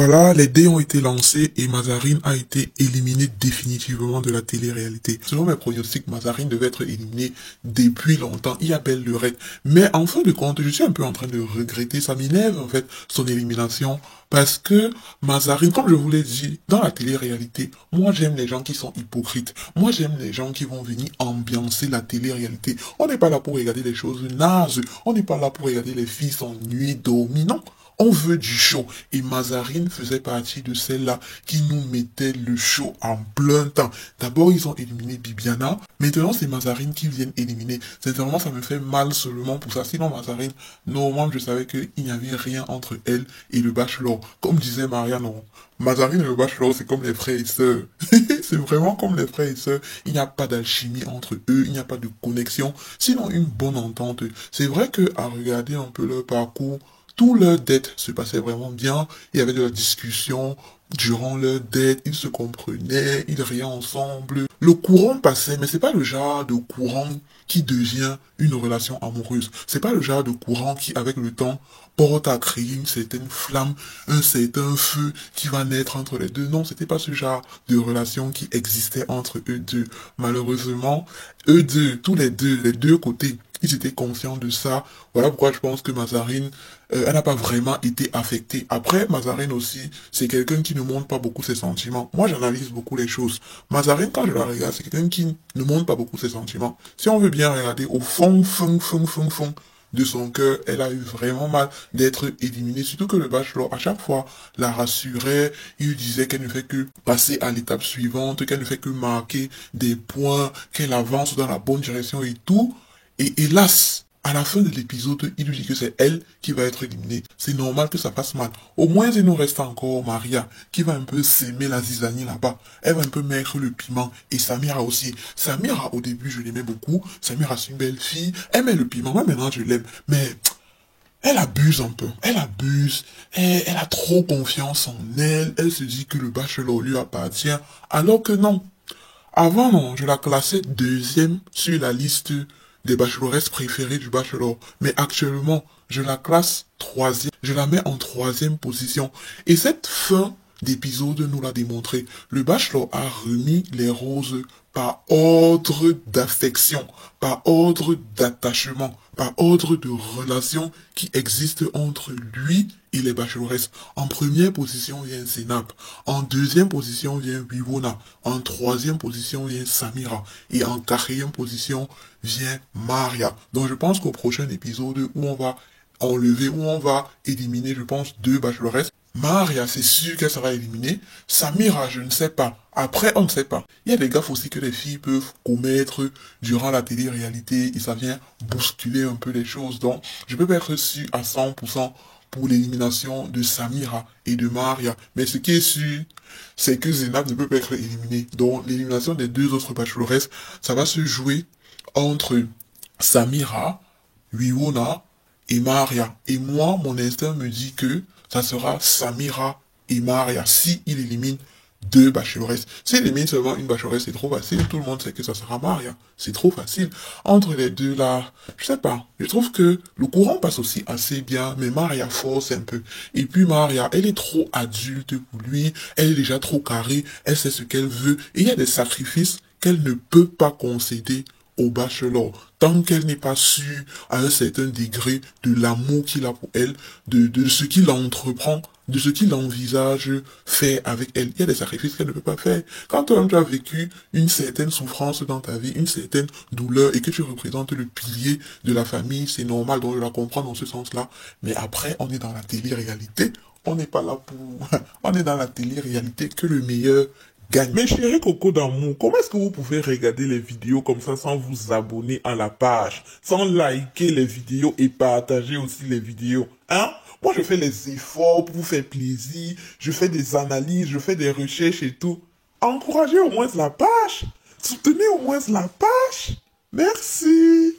Voilà, les dés ont été lancés et Mazarine a été éliminé définitivement de la télé-réalité. Selon mes pronostics, Mazarine devait être éliminé depuis longtemps. Il y a belle lurette. Mais en fin de compte, je suis un peu en train de regretter. Ça m'énerve, en fait, son élimination. Parce que Mazarine, comme je vous l'ai dit, dans la télé-réalité, moi j'aime les gens qui sont hypocrites. Moi j'aime les gens qui vont venir ambiancer la télé-réalité. On n'est pas là pour regarder les choses nazes. On n'est pas là pour regarder les filles s'ennuyer, dormir. Non. On veut du show. Et Mazarine faisait partie de celles-là qui nous mettaient le show en plein temps. D'abord, ils ont éliminé Bibiana. Maintenant, c'est Mazarine qui viennent éliminer. Sincèrement, ça me fait mal seulement pour ça. Sinon, Mazarine, normalement, je savais qu'il n'y avait rien entre elle et le bachelor. Comme disait Maria, non. Mazarine et le bachelor, c'est comme les frères et sœurs. C'est vraiment comme les frères et sœurs. Il n'y a pas d'alchimie entre eux. Il n'y a pas de connexion. Sinon, une bonne entente. C'est vrai que, à regarder un peu leur parcours, tout leur date se passait vraiment bien. Il y avait de la discussion durant leur date. Ils se comprenaient, ils riaient ensemble. Le courant passait, mais c'est pas le genre de courant qui devient une relation amoureuse. C'est pas le genre de courant qui, avec le temps, porte à créer une certaine flamme, un certain feu qui va naître entre les deux. Non, c'était pas ce genre de relation qui existait entre eux deux. Malheureusement, eux deux, tous les deux côtés, ils étaient conscients de ça. Voilà pourquoi je pense que Mazarine, elle n'a pas vraiment été affectée. Après, Mazarine aussi, c'est quelqu'un qui ne montre pas beaucoup ses sentiments. Moi, j'analyse beaucoup les choses. Mazarine, quand je la regarde, c'est quelqu'un qui ne montre pas beaucoup ses sentiments. Si on veut bien regarder au fond de son cœur, elle a eu vraiment mal d'être éliminée. Surtout que le bachelor, à chaque fois, la rassurait. Il lui disait qu'elle ne fait que passer à l'étape suivante, qu'elle ne fait que marquer des points, qu'elle avance dans la bonne direction et tout. Et hélas, à la fin de l'épisode, il lui dit que c'est elle qui va être éliminée. C'est normal que ça passe mal. Au moins, il nous reste encore Maria, qui va un peu s'aimer la zizanie là-bas. Elle va un peu mettre le piment. Et Samira aussi. Samira, au début, je l'aimais beaucoup. Samira, c'est une belle fille. Elle met le piment. Moi, maintenant, je l'aime. Mais elle abuse un peu. Elle abuse. Elle a trop confiance en elle. Elle se dit que le bachelor lui appartient. Alors que non. Avant, non, je la classais deuxième sur la liste des bacheloresses préférées du bachelor. Mais actuellement, je la classe troisième. Je la mets en troisième position. Et cette fin d'épisode nous l'a démontré. Le bachelor a remis les roses par ordre d'affection, par ordre d'attachement, par ordre de relation qui existe entre lui et les bacheloresses. En première position vient Zénab, en deuxième position vient Vivona, en troisième position vient Samira et en quatrième position vient Maria. Donc je pense qu'au prochain épisode où on va enlever, où on va éliminer, je pense, deux bacheloresses, Maria, c'est sûr qu'elle sera éliminée. Samira, je ne sais pas. Après, on ne sait pas. Il y a des gaffes aussi que les filles peuvent commettre durant la télé-réalité et ça vient bousculer un peu les choses. Donc, je peux pas être sûr à 100% pour l'élimination de Samira et de Maria. Mais ce qui est sûr, c'est que Zénab ne peut pas être éliminée. Donc, l'élimination des deux autres bacheloresses, ça va se jouer entre Samira, Wiwona et Maria. Et moi, mon instinct me dit que ça sera Samira et Maria si il élimine deux bacheloresses. S'il élimine seulement une bacheloresse, c'est trop facile. Tout le monde sait que ça sera Maria. C'est trop facile. Entre les deux là, je sais pas. Je trouve que le courant passe aussi assez bien, mais Maria force un peu. Et puis Maria, elle est trop adulte pour lui. Elle est déjà trop carrée. Elle sait ce qu'elle veut. Et il y a des sacrifices qu'elle ne peut pas concéder au bachelor, tant qu'elle n'est pas sûre à un certain degré de l'amour qu'il a pour elle, de ce qu'il entreprend, de ce qu'il envisage faire avec elle. Il y a des sacrifices qu'elle ne peut pas faire. Quand toi tu as vécu une certaine souffrance dans ta vie, une certaine douleur, et que tu représentes le pilier de la famille, c'est normal, donc je la comprends dans ce sens-là. Mais après, on est dans la télé-réalité. On n'est pas là pour... on est dans la télé-réalité que le meilleur gagne. Mes chéris Coco d'amour, comment est-ce que vous pouvez regarder les vidéos comme ça sans vous abonner à la page, sans liker les vidéos et partager aussi les vidéos, hein? Moi, je fais les efforts pour vous faire plaisir, je fais des analyses, je fais des recherches et tout. Encouragez au moins la page, soutenez au moins la page. Merci.